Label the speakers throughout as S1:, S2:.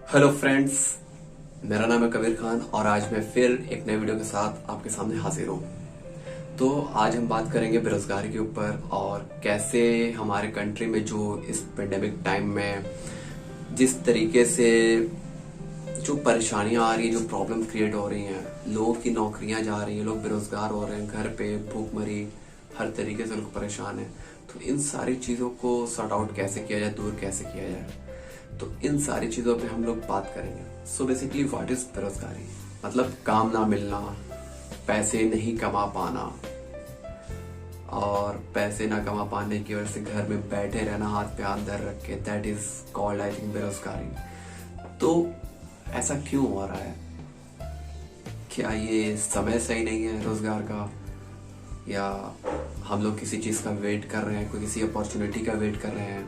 S1: Hello friends, मेरा नाम है कबीर खान और आज मैं फिर एक नए वीडियो के साथ आपके सामने हाजिर हूँ। तो आज हम बात करेंगे बेरोजगारी के ऊपर और कैसे हमारे कंट्री में जो इस पेंडेमिक टाइम में जिस तरीके से जो परेशानियां आ रही हैं, जो प्रॉब्लम क्रिएट हो रही हैं, लोगों की नौकरियां जा रही हैं, लोग बेरोजगार हो रहे हैं, घर पे भूखमरी हर तरीके से लोग परेशान हैं। तो इन सारी चीज़ों को सॉर्ट आउट कैसे किया जाए, दूर कैसे किया जाए, तो इन सारी चीज़ों पे हम लोग बात करेंगे। सो बेसिकली व्हाट इज बेरोजगारी? मतलब काम ना मिलना, पैसे नहीं कमा पाना और पैसे ना कमा पाने की वजह से घर में बैठे रहना हाथ पे हाथ धर रख के, that is called I think बेरोजगारी। तो ऐसा क्यों हो रहा है? क्या ये समय सही नहीं है रोजगार का, या हम लोग किसी चीज़ का वेट कर रहे हैं, कोई किसी अपॉर्चुनिटी का वेट कर रहे हैं,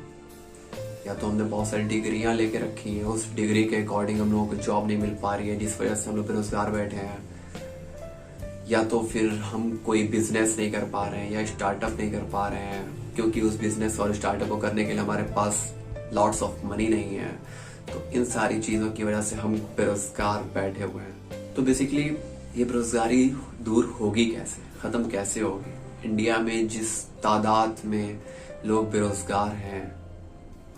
S1: या तो हमने बहुत सारी डिग्रियां लेके रखी हैं, उस डिग्री के अकॉर्डिंग हम लोगों को जॉब नहीं मिल पा रही है जिस वजह से हम लोग बेरोजगार बैठे हैं, या तो फिर हम कोई बिजनेस नहीं कर पा रहे हैं या स्टार्टअप नहीं कर पा रहे हैं क्योंकि उस बिजनेस और स्टार्टअप को करने के लिए हमारे पास लॉट्स ऑफ मनी नहीं है। तो इन सारी चीज़ों की वजह से हम बेरोजगार बैठे हुए हैं। तो बेसिकली ये बेरोजगारी दूर होगी कैसे, खत्म कैसे होगी? इंडिया में जिस तादाद में लोग बेरोजगार हैं,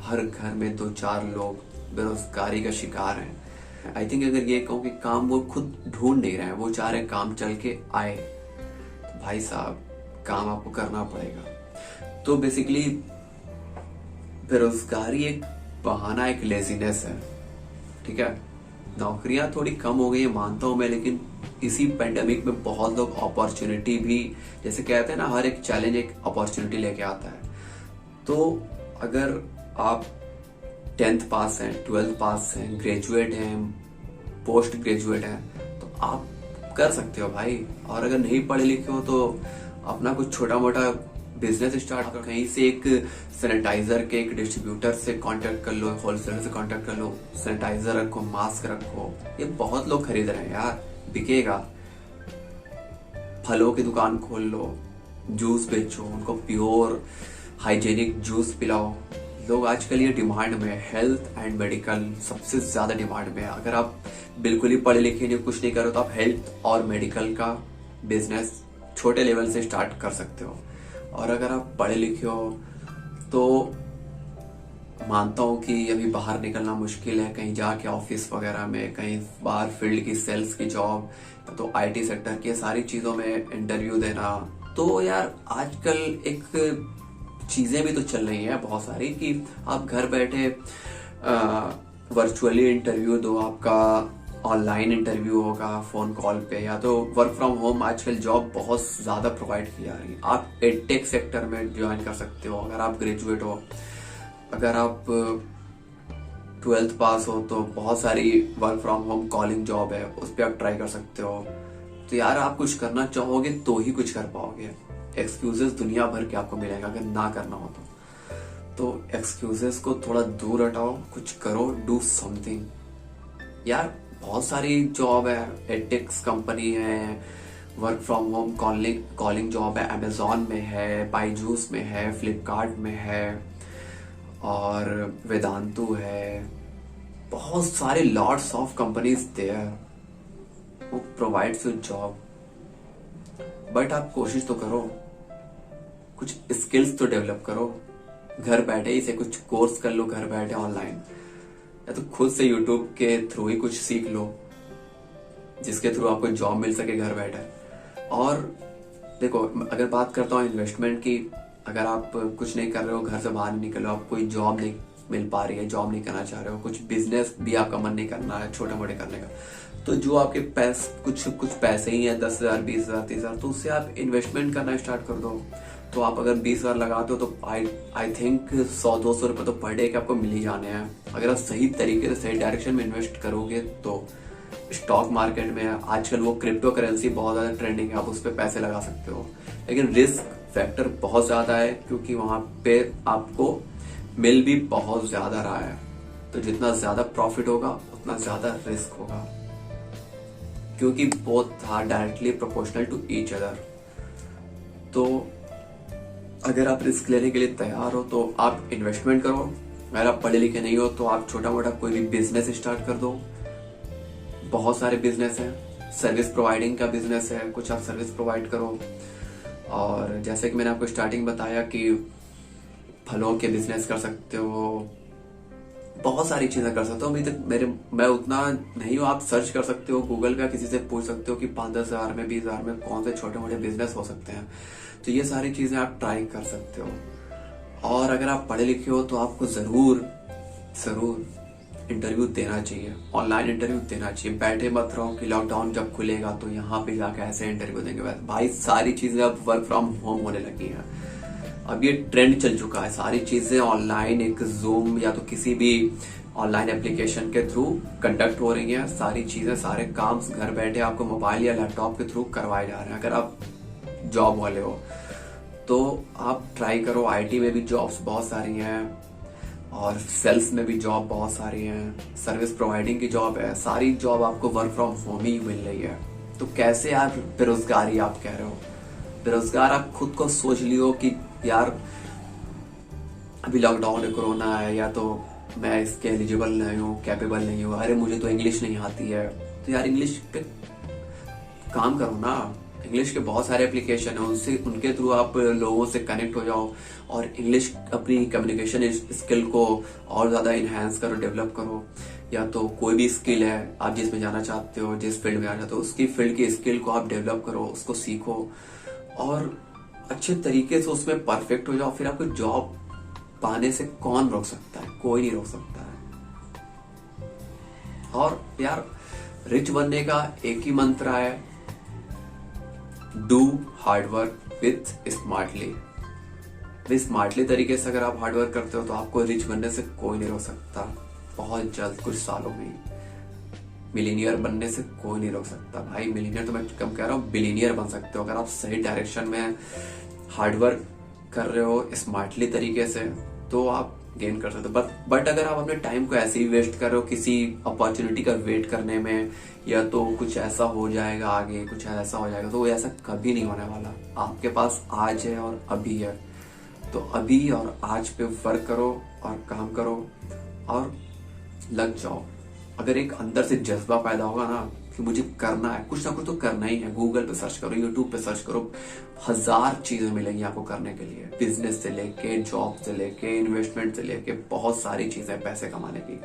S1: हर घर में 2-4 लोग बेरोजगारी का शिकार हैं। आई थिंक अगर ये कहूँ कि काम वो खुद ढूंढ नहीं रहे हैं, वो चाह रहे काम चल के आए, तो भाई साहब काम आपको करना पड़ेगा। तो बेसिकली बेरोजगारी एक बहाना, एक लेजीनेस है, ठीक है। नौकरियां थोड़ी कम हो गई है मानता हूं मैं, लेकिन इसी पेंडेमिक में बहुत लोग अपॉर्चुनिटी भी, जैसे कहते हैं ना, हर एक चैलेंज एक अपॉर्चुनिटी लेके आता है। तो अगर आप 10th पास हैं, 12th पास हैं, ग्रेजुएट हैं, पोस्ट ग्रेजुएट हैं, तो आप कर सकते हो भाई। और अगर नहीं पढ़े लिखे हो तो अपना कुछ छोटा मोटा बिजनेस स्टार्ट करो। कहीं से एक सैनिटाइजर के एक डिस्ट्रीब्यूटर से कांटेक्ट कर लो, होलसेलर से कांटेक्ट कर लो, सैनिटाइजर रखो, मास्क रखो, ये बहुत लोग खरीद रहे हैं यार, बिकेगा। फलों की दुकान खोल लो, जूस बेचो, उनको प्योर हाइजेनिक जूस पिलाओ। लोग आजकल ये डिमांड में है, हेल्थ एंड मेडिकल सबसे ज्यादा डिमांड में है। अगर आप बिल्कुल ही पढ़े लिखे नहीं, कुछ नहीं करो, तो आप हेल्थ और मेडिकल का बिजनेस छोटे लेवल से स्टार्ट कर सकते हो। और अगर आप पढ़े लिखे हो तो मानता हूँ कि अभी बाहर निकलना मुश्किल है, कहीं जाके ऑफिस वगैरह में, कहीं बाहर फील्ड की सेल्स की जॉब, तो आईटी सेक्टर की सारी चीज़ों में इंटरव्यू देना। तो यार आजकल एक चीज़ें भी तो चल रही हैं बहुत सारी कि आप घर बैठे वर्चुअली इंटरव्यू दो, आपका ऑनलाइन इंटरव्यू होगा फोन कॉल पे, या तो वर्क फ्रॉम होम आजकल जॉब बहुत ज़्यादा प्रोवाइड की जा रही है। आप एडटेक सेक्टर में ज्वाइन कर सकते हो अगर आप ग्रेजुएट हो। अगर आप 12th पास हो तो बहुत सारी work from home calling job है, उस पर आप ट्राई कर सकते हो। तो यार आप कुछ करना चाहोगे तो ही कुछ कर पाओगे। एक्सक्यूजेस दुनिया भर के आपको मिलेगा अगर ना करना हो तो एक्सक्यूजेस को थोड़ा दूर हटाओ, कुछ करो, डू समथिंग। यार बहुत सारी जॉब है, एडटेक्स कंपनी है, work from home calling job है, अमेजोन में है, बाईजूस में है, फ्लिपकार्ट में है, और वेदांतु है। बहुत सारे लॉट्स ऑफ कंपनीज देयर वो प्रोवाइड्स यू जॉब। बट आप कोशिश तो करो, कुछ स्किल्स तो डेवलप करो। घर बैठे ही से कुछ कोर्स कर लो, घर बैठे ऑनलाइन, या तो खुद से यूट्यूब के थ्रू ही कुछ सीख लो जिसके थ्रू आपको जॉब मिल सके घर बैठे। और देखो, अगर बात करता हूँ इन्वेस्टमेंट की, अगर आप कुछ नहीं कर रहे हो, घर से बाहर नहीं निकल रहे हो, आप कोई जॉब नहीं मिल पा रही है, जॉब नहीं करना चाह रहे हो, कुछ बिजनेस भी आपका मन नहीं करना है छोटे मोटे करने का, तो जो आपके कुछ पैसे ही है, 10,000, 20,000, 30,000, तो उससे आप इन्वेस्टमेंट करना स्टार्ट कर दो। तो आप अगर 20,000 लगाते हो तो आई थिंक 100-200 रुपये तो पर डे के आपको मिल ही जाने हैं। अगर आप सही तरीके से सही डायरेक्शन में इन्वेस्ट करोगे तो स्टॉक मार्केट में आजकल वो क्रिप्टो करेंसी बहुत ज्यादा ट्रेंडिंग है, आप उस पर पैसे लगा सकते हो। लेकिन रिस्क फैक्टर बहुत ज्यादा है क्योंकि वहां पे आपको मिल भी बहुत ज्यादा रहा है। तो जितना ज्यादा प्रॉफिट होगा उतना ज्यादा रिस्क होगा, क्योंकि both are directly proportional to each other. तो अगर आप रिस्क लेने के लिए तैयार हो तो आप इन्वेस्टमेंट करो, अगर आप पढ़े लिखे नहीं हो तो आप छोटा मोटा कोई भी बिजनेस स्टार्ट कर दो। बहुत सारे बिजनेस हैं, सर्विस प्रोवाइडिंग का बिजनेस है, कुछ आप सर्विस प्रोवाइड करो। और जैसे कि मैंने आपको स्टार्टिंग बताया कि फलों के बिजनेस कर सकते हो, बहुत सारी चीजें कर सकते हो। अभी तक मैं उतना नहीं हूँ, आप सर्च कर सकते हो गूगल पे, किसी से पूछ सकते हो कि 5-10 हजार में 20 हजार में कौन से छोटे मोटे बिजनेस हो सकते हैं। तो ये सारी चीजें आप ट्राई कर सकते हो। और अगर आप पढ़े लिखे हो तो आपको जरूर इंटरव्यू देना चाहिए, ऑनलाइन इंटरव्यू देना चाहिए। बैठे मत रहो कि लॉकडाउन जब खुलेगा तो यहाँ पे जाके ऐसे इंटरव्यू देंगे। भाई सारी चीजें अब वर्क फ्रॉम होम होने लगी हैं, अब ये ट्रेंड चल चुका है। सारी चीजें ऑनलाइन, एक जूम या तो किसी भी ऑनलाइन एप्लीकेशन के थ्रू कंडक्ट हो रही हैं। सारी चीजें, सारे काम घर बैठे आपको मोबाइल या लैपटॉप के थ्रू करवाए जा रहे हैं। अगर आप जॉब वाले हो तो आप ट्राई करो। आईटी में भी जॉब्स बहुत सारी हैं और सेल्स में भी जॉब बहुत सारी हैं, सर्विस प्रोवाइडिंग की जॉब है, सारी जॉब आपको वर्क फ्रॉम होम ही मिल रही है। तो कैसे यार बेरोजगारी आप कह रहे हो? बेरोजगार आप खुद को सोच लियो कि यार अभी लॉकडाउन है, कोरोना है, या तो मैं इसके एलिजिबल नहीं हूँ, कैपेबल नहीं हूँ, अरे मुझे तो इंग्लिश नहीं आती है। तो यार इंग्लिश पे काम करो ना। इंग्लिश के बहुत सारे एप्लीकेशन है, उनके थ्रू आप लोगों से कनेक्ट हो जाओ और इंग्लिश अपनी कम्युनिकेशन स्किल को और ज्यादा इनहेंस करो, डेवलप करो। या तो कोई भी स्किल है आप जिसमें जाना चाहते हो, जिस फील्ड में जाना चाहते हो, उसकी फील्ड की स्किल को आप डेवलप करो, उसको सीखो और अच्छे तरीके से उसमें परफेक्ट हो जाओ। फिर आपको जॉब पाने से कौन रोक सकता है? कोई नहीं रोक सकता है। और यार रिच बनने का एक ही मंत्र है, do hard work with smartly तरीके से अगर आप हार्ड वर्क करते हो तो आपको रिच बनने से कोई नहीं रोक सकता। बहुत जल्द, कुछ सालों में मिलीनियर बनने से कोई नहीं रोक सकता। भाई मिलीनियर तो मैं कम कह रहा हूँ, बिलीनियर बन सकते हो अगर आप सही डायरेक्शन में हार्डवर्क कर रहे हो स्मार्टली तरीके से, तो आप गेन कर सकते हो। बट अगर आप अपने टाइम को ऐसे ही वेस्ट कर रहे हो किसी अपॉर्चुनिटी का वेट करने में, या तो कुछ ऐसा हो जाएगा आगे, कुछ ऐसा हो जाएगा, तो वो ऐसा कभी नहीं होने वाला। आपके पास आज है और अभी है, तो अभी और आज पे वर्क करो और काम करो और लग जाओ। अगर एक अंदर से जज्बा पैदा होगा ना कि मुझे करना है, कुछ ना कुछ तो करना ही है। गूगल पे सर्च करो, यूट्यूब पे सर्च करो, 1000 चीजें मिलेंगी आपको करने के लिए। बिजनेस से लेके, जॉब से लेके, इन्वेस्टमेंट से लेके, बहुत सारी चीजें पैसे कमाने की।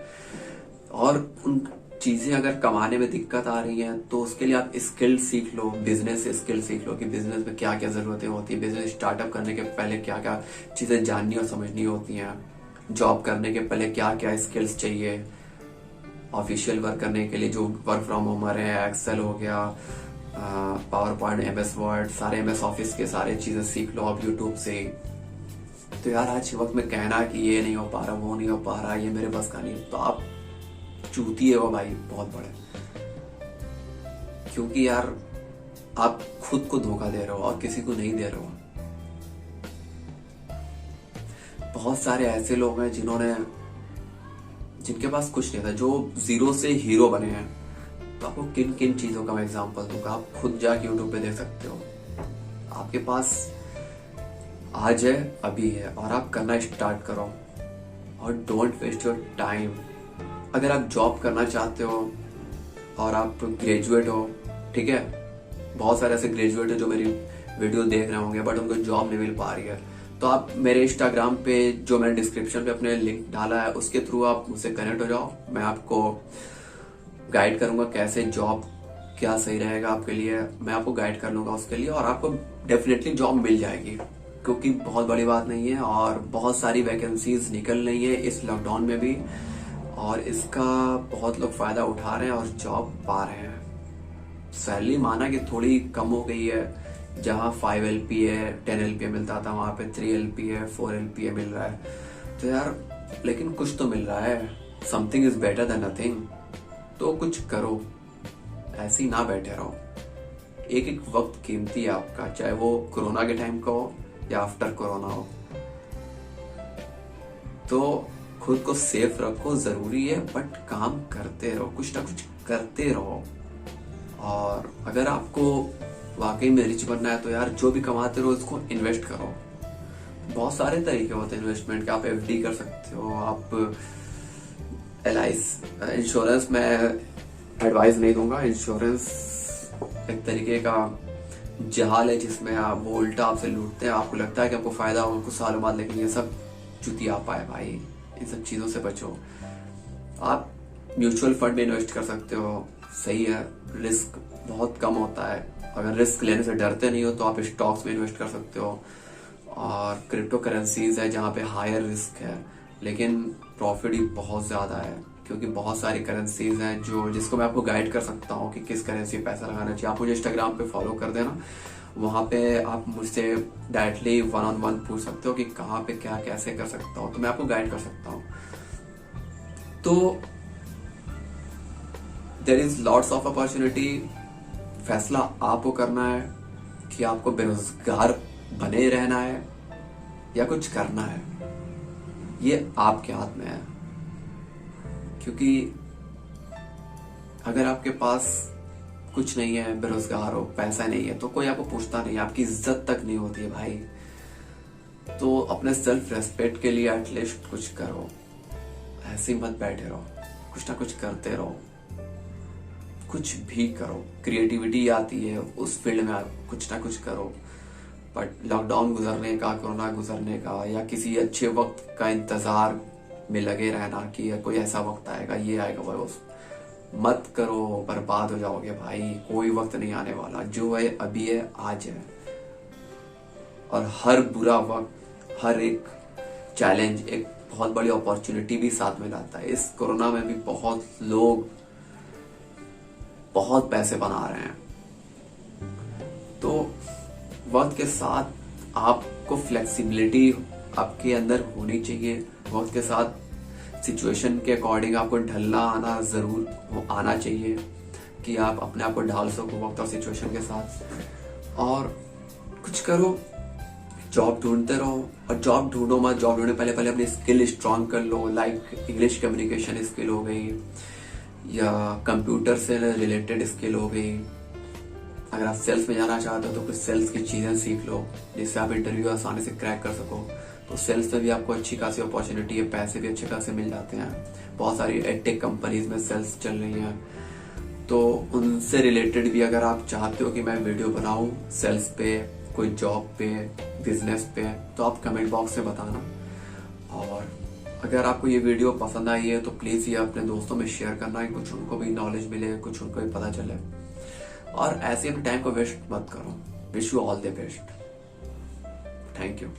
S1: और उन चीजें अगर कमाने में दिक्कत आ रही है तो उसके लिए आप स्किल सीख लो, बिजनेस स्किल सीख लो कि बिजनेस में क्या क्या जरूरतें होती है, बिजनेस स्टार्टअप करने के पहले क्या क्या चीजें जाननी और समझनी होती हैं, जॉब करने के पहले क्या क्या स्किल्स चाहिए, ऑफिशियल वर्क करने के लिए जो वर्क फ्रॉम होम है, एक्सेल हो गया, पावर पॉइंट, MS वर्ड, सारे MS ऑफिस के सारे चीजें सीख लो आप यूट्यूब से। तो यार आज के वक्त में कहना कि ये नहीं हो पा रहा, वो नहीं हो पा रहा, ये मेरे बस का नहीं, तो आप चूतिए हो भाई बहुत बड़े। क्योंकि यार आप खुद को धोखा दे रहे हो और किसी को नहीं दे रहे हो। बहुत सारे ऐसे लोग हैं जिनके पास कुछ नहीं था, जो जीरो से हीरो बने हैं। तो आपको किन किन चीजों का मैं एग्जांपल दूंगा, आप खुद जाके यूट्यूब पे देख सकते हो। आपके पास आज है, अभी है, और आप करना स्टार्ट करो और डोंट वेस्ट योर टाइम। अगर आप जॉब करना चाहते हो और आप ग्रेजुएट हो, ठीक है, बहुत सारे ऐसे ग्रेजुएट है जो मेरी वीडियो देख रहे होंगे बट उनको जॉब नहीं मिल पा रही है, तो आप मेरे इंस्टाग्राम पे जो मैंने डिस्क्रिप्शन पे अपने लिंक डाला है उसके थ्रू आप मुझसे कनेक्ट हो जाओ। मैं आपको गाइड करूंगा कैसे जॉब, क्या सही रहेगा आपके लिए, मैं आपको गाइड कर लूंगा उसके लिए, और आपको डेफिनेटली जॉब मिल जाएगी क्योंकि बहुत बड़ी बात नहीं है और बहुत सारी वैकेंसीज निकल रही है इस लॉकडाउन में भी, और इसका बहुत लोग फायदा उठा रहे हैं और जॉब पा रहे हैं। सैलरी माना कि थोड़ी कम हो गई है, जहाँ 5 LPA है, 10 LPA मिलता था वहां पे 3 LPA 4 LPA मिल रहा है। तो यार लेकिन कुछ तो मिल रहा है, something is better than nothing. तो कुछ करो, ऐसे ही ना बैठे रहो। एक एक वक्त कीमती है आपका, चाहे वो कोरोना के टाइम का हो या आफ्टर कोरोना हो। तो खुद को सेफ रखो, जरूरी है, बट काम करते रहो, कुछ ना कुछ करते रहो। और अगर आपको वाकई में रिच बनना है तो यार जो भी कमाते रहो उसको इन्वेस्ट करो। बहुत सारे तरीके होते हैं इन्वेस्टमेंट के। आप एफडी कर सकते हो, आप LIC इंश्योरेंस में एडवाइस नहीं दूंगा। इंश्योरेंस एक तरीके का जहाल है जिसमें आप वो उल्टा आपसे लूटते हैं। आपको लगता है कि आपको फायदा होगा कुछ सालों बाद, लेकिन ये सब चुतिया पाए भाई, इन सब चीजों से बचो। आप म्यूचुअल फंड में इन्वेस्ट कर सकते हो, सही है, रिस्क बहुत कम होता है। अगर रिस्क लेने से डरते नहीं हो तो आप स्टॉक्स में इन्वेस्ट कर सकते हो। और क्रिप्टो करेंसीज है जहाँ पे हायर रिस्क है लेकिन प्रॉफिट भी बहुत ज्यादा है, क्योंकि बहुत सारी करेंसीज हैं जो जिसको मैं आपको गाइड कर सकता हूँ कि किस करेंसी पे पैसा लगाना चाहिए। आप मुझे इंस्टाग्राम पे फॉलो कर देना, वहां पे आप मुझसे डायरेक्टली 1-on-1 पूछ सकते हो कि कहाँ पे क्या कैसे कर सकता हूँ, तो मैं आपको गाइड कर सकता हूँ। तो there is lots of opportunity. फैसला आपको करना है कि आपको बेरोजगार बने रहना है या कुछ करना है, ये आपके हाथ में है। क्योंकि अगर आपके पास कुछ नहीं है, बेरोजगार हो, पैसा नहीं है, तो कोई आपको पूछता नहीं, आपकी इज्जत तक नहीं होती है भाई। तो अपने सेल्फ रेस्पेक्ट के लिए एटलीस्ट कुछ करो, ऐसे ही मत बैठे रहो, कुछ ना कुछ करते रहो, कुछ भी करो। क्रिएटिविटी आती है उस फील्ड में, आप कुछ ना कुछ करो। बट लॉकडाउन गुजरने का, कोरोना गुजरने का या किसी अच्छे वक्त का इंतजार में लगे रहना कि कोई ऐसा वक्त आएगा, ये आएगा, वो मत करो, बर्बाद हो जाओगे भाई। कोई वक्त नहीं आने वाला, जो है अभी है, आज है। और हर बुरा वक्त, हर एक चैलेंज एक बहुत बड़ी अपॉर्चुनिटी भी साथ में लाता है। इस कोरोना में भी बहुत लोग बहुत पैसे बना रहे हैं। तो वक्त के साथ आपको फ्लेक्सिबिलिटी आपके अंदर होनी चाहिए। वक्त के साथ सिचुएशन के अकॉर्डिंग आपको ढलना आना जरूर आना चाहिए कि आप अपने आप को ढाल सको वक्त और सिचुएशन के साथ। और कुछ करो, जॉब ढूंढते रहो। और जॉब ढूंढो मत, जॉब ढूंढने पहले अपनी स्किल स्ट्रांग कर लो। लाइक इंग्लिश कम्युनिकेशन स्किल हो गई या कंप्यूटर से रिलेटेड स्किल हो गई। अगर आप सेल्स में जाना चाहते हो तो कुछ सेल्स की चीजें सीख लो जिससे आप इंटरव्यू आसानी से क्रैक कर सको। तो सेल्स में भी आपको अच्छी खासी अपॉर्चुनिटी है, पैसे भी अच्छे खासे मिल जाते हैं। बहुत सारी एडटेक कंपनीज में सेल्स चल रही हैं, तो उनसे रिलेटेड भी अगर आप चाहते हो कि मैं वीडियो बनाऊं सेल्स पे, कोई जॉब पे, बिजनेस पे, तो आप कमेंट बॉक्स में बताना। और अगर आपको ये वीडियो पसंद आई है तो प्लीज ये अपने दोस्तों में शेयर करना है, कुछ उनको भी नॉलेज मिले, कुछ उनको भी पता चले। और ऐसे अपने टाइम को वेस्ट मत करो। Wish you all the best. Thank you.